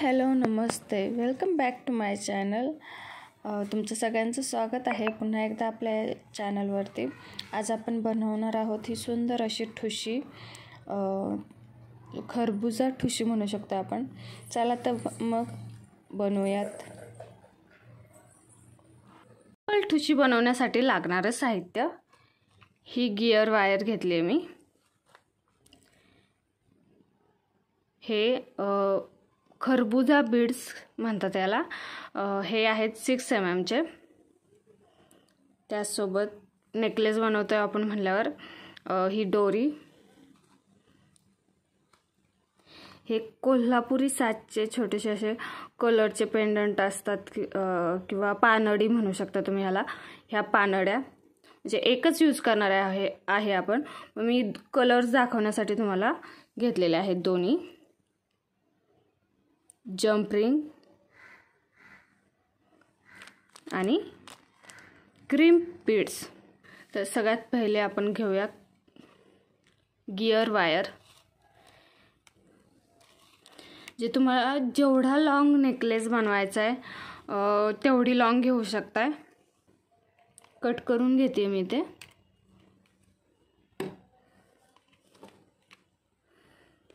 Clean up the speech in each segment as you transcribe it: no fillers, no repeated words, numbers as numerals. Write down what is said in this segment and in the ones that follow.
Hello नमस्ते, welcome back to my channel. तुमचं सगळ्यांचं स्वागत आहे पुन्हा एकदा आपल्या चॅनलवरती. आज आपण बनवणार आहोत ही सुंदर अशी ठुशी, खरबुजा ठुशी म्हणू शकतो आपण. चला तर मग बनवूयात. ठुशी बनवण्यासाठी लागणारं साहित्य, ही गिअर वायर घेतली आहे मी. हे खरबुजा बीड्स म्हणतात त्याला. हे आहेत 6 mm चे. त्यासोबत नेकलेस बनवतोय आपण म्हणल्यावर ही दोरी, हे कोल्हापुरी साजचे छोटेसे असे कलरचे पेंडंट असतात किंवा पानडी म्हणू शकता तुम्ही ह्याला. ह्या पानड्या म्हणजे एकच यूज करणार आहे आपण. मी कलर्स दाखवण्यासाठी तुम्हाला घेतलेले आहेत दोन्ही. जंप रिंग आणि क्रिम्प बीड्स. तर सगळ्यात पहिले आपण घेऊया गिअर वायर. जे तुम्हाला जेवढा लॉंग नेकलेस बनवायचा आहे तेवढी लॉंग घेऊ शकताय. कट करून घेते मी ते.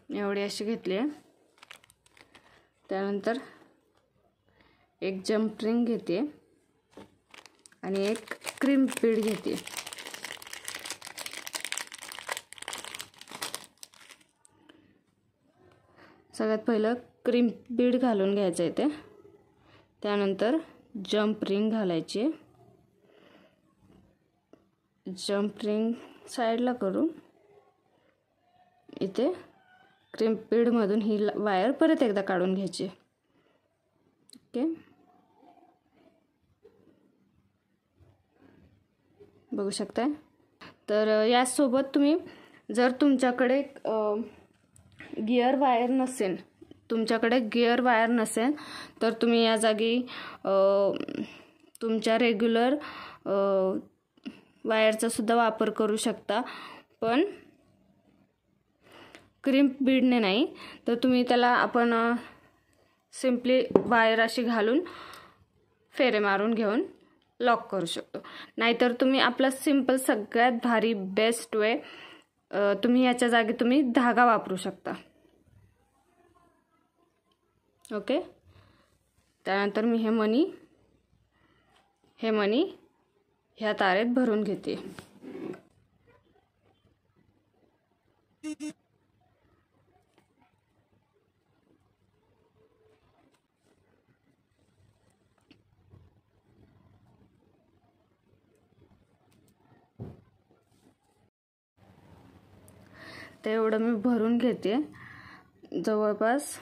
एवढी अशी घेतली आहे. त्यानंतर एक जंप रिंग घेते आणि एक क्रिम्प बीड घेते. सगळ्यात पहिलं क्रिम्प बीड घालून घ्यायचं आहे ते. त्यानंतर जंप रिंग घालायची. जंप रिंग साईडला करून इथे क्रिम्प बीड मधून ही वायर परत एकदा काढून घ्यायची. ओके, बघू शकताय. तर यासोबत तुम्ही जर तुमच्याकडे गिअर वायर नसेल तर तुम्ही या जागी तुमच्या रेग्युलर वायरचा सुद्धा वापर करू शकता. पण क्रिम्प बीडने नाही, तर तुम्ही त्याला आपण सिम्पली वायर अशी घालून फेरे मारून घेऊन लॉक करू शकतो. नाहीतर तुम्ही आपला सिंपल सगळ्यात भारी बेस्ट वे, तुम्ही याच्या जागी तुम्ही धागा वापरू शकता. ओके. त्यानंतर मी हे मणी ह्या तारेत भरून घेते. ते एवढं मी भरून घेते. जवळपास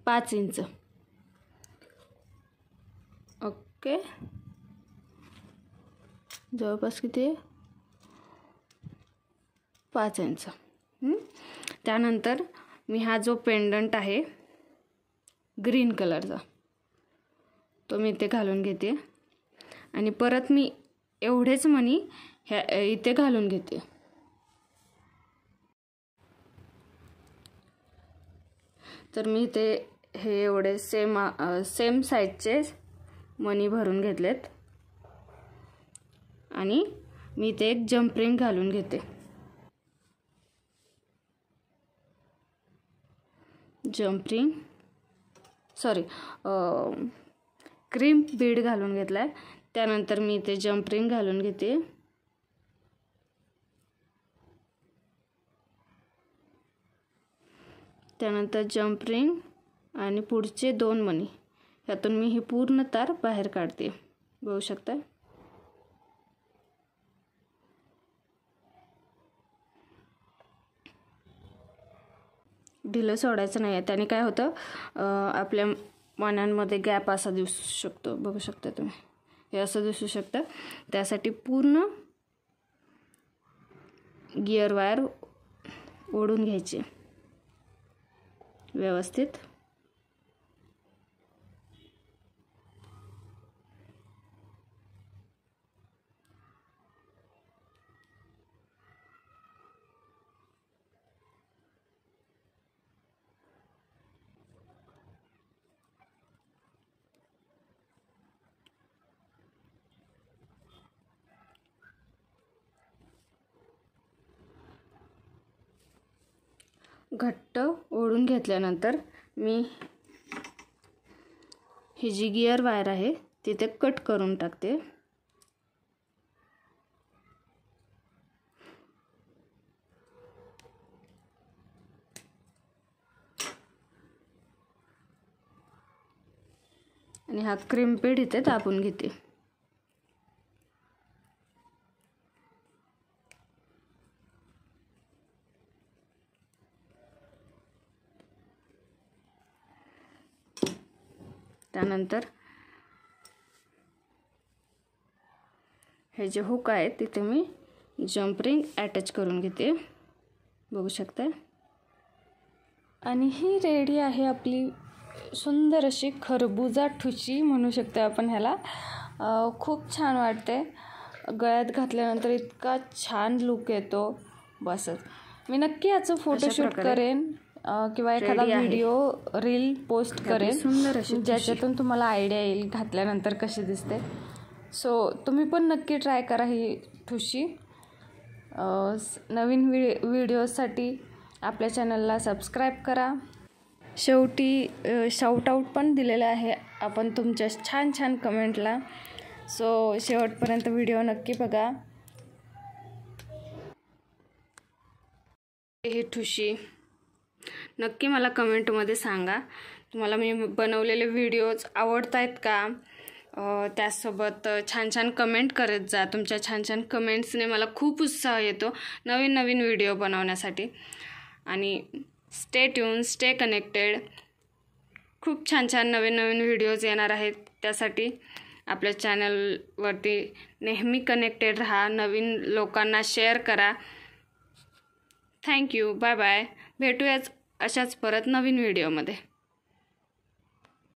5 इंच. ओके, जवळपास किती? 5 इंच. त्यानंतर मी हा जो पेंडंट आहे ग्रीन कलरचा, तो मी इथे घालून घेते आणि परत मी एवढेच मणी इथे घालून घेते. तर मी इथे हे एवढे सेम साईजचे मणी भरून घेतलेत आणि मी इथे एक जंप रिंग घालून घेते. क्रिम्प बीड घालून घेतलाय. त्यानंतर मी इथे जंप रिंग घालून घेते. त्यानंतर जंप रिंग आणि पुढचे 2 मणी, यातून मी ही पूर्ण तार बाहेर काढते. बघू शकता. ढिलं सोडायचं नाही आहे, त्याने काय होतं आपल्या मण्यांमध्ये गॅप असा दिसू शकतो. बघू शकता तुम्ही, हे असं दिसू शकतं. त्यासाठी पूर्ण गिअर वायर ओढून घ्यायची व्यवस्थित. घट्ट ओढून घेतल्यानंतर मी ही जी गिअर वायर आहे तिथे कट करून टाकते. आणि हा क्रीम पॅड इथे तापून घेते. त्यानंतर हे जे हुक आहे तिथे मी जंप रिंग अटॅच करून घेते, बघू शकता. आणि ही रेडी आहे आपली सुंदर अशी खरबुजा ठुशी म्हणू शकतो आपण ह्याला. खूप छान वाटते, गळ्यात घातल्यानंतर इतका छान लुक येतो. बसच मी नक्की याचं फोटोशूट करेन किंवा एखादा व्हिडिओ रील पोस्ट करेन सुंदर अशी ज्याच्यातून तुम्हाला आयडिया येईल घातल्यानंतर कशी दिसते. सो तुम्ही पण नक्की ट्राय करा ही ठुशी. नवीन व्हिडिओसाठी आपल्या चॅनलला सबस्क्राईब करा. शेवटी शाऊट आऊट पण दिलेलं आहे आपण तुमच्या छान छान कमेंटला. सो शेवटपर्यंत व्हिडिओ नक्की बघा. ही ठुशी नक्की मला कमेंटमध्ये सांगा, तुम्हाला मी बनवलेले व्हिडिओज आवडत आहेत का. त्यासोबत छान छान कमेंट करत जा. तुमच्या छान छान कमेंट्सने मला खूप उत्साह येतो नवीन नवीन व्हिडिओ बनवण्यासाठी. आणि स्टे ट्यून, स्टे कनेक्टेड. खूप छान छान नवीन नवीन व्हिडिओज येणार आहेत. त्यासाठी आपल्या चॅनलवरती नेहमी कनेक्टेड राहा. नवीन लोकांना शेअर करा. थँक्यू. Bye bye. भेटूयाच अशाच परत नवीन व्हिडिओमध्ये.